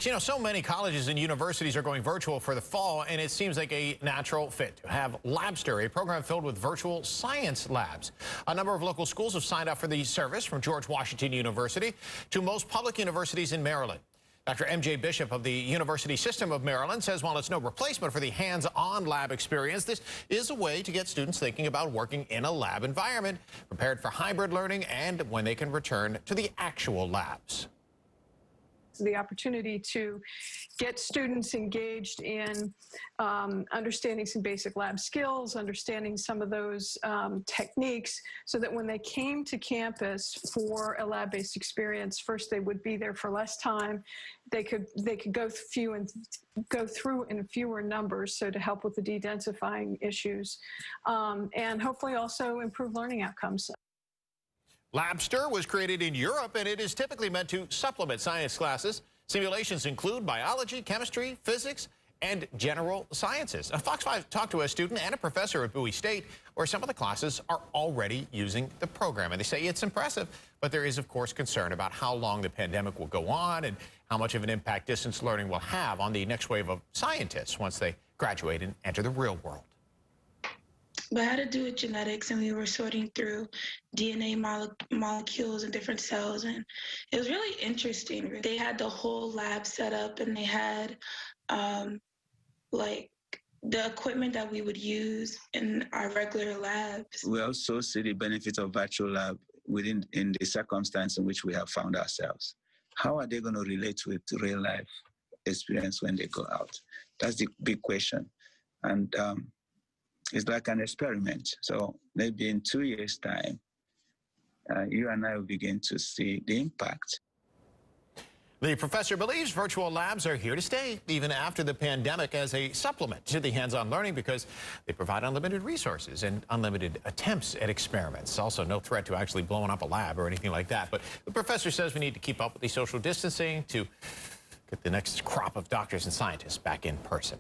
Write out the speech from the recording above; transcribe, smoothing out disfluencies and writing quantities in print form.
You know, so many colleges and universities are going virtual for the fall, and it seems like a natural fit to have Labster, a program filled with virtual science labs. A number of local schools have signed up for the service, from George Washington University to most public universities in Maryland. Dr. M.J. Bishop of the University System of Maryland says while it's no replacement for the hands-on lab experience, this is a way to get students thinking about working in a lab environment, prepared for hybrid learning and when they can return to the actual labs. The opportunity to get students engaged in understanding some basic lab skills, understanding some of those techniques, so that when they came to campus for a lab-based experience, first they would be there for less time. They could go through in fewer numbers, so to help with the de-densifying issues, and hopefully also improve learning outcomes. Labster was created in Europe, and it is typically meant to supplement science classes. Simulations include biology, chemistry, physics, and general sciences. Fox 5 talked to a student and a professor at Bowie State, where some of the classes are already using the program. And they say it's impressive, but there is, of course, concern about how long the pandemic will go on and how much of an impact distance learning will have on the next wave of scientists once they graduate and enter the real world. But I had to do with genetics, and we were sorting through DNA molecules and different cells, and it was really interesting. They had the whole lab set up, and they had like the equipment that we would use in our regular labs. We also see the benefits of virtual lab in the circumstance in which we have found ourselves. How are they going to relate with real life experience when they go out? That's the big question. And it's like an experiment. So maybe in 2 years' time, you and I will begin to see the impact. The professor believes virtual labs are here to stay, even after the pandemic, as a supplement to the hands-on learning, because they provide unlimited resources and unlimited attempts at experiments. Also, no threat to actually blowing up a lab or anything like that. But the professor says we need to keep up with the social distancing to get the next crop of doctors and scientists back in person.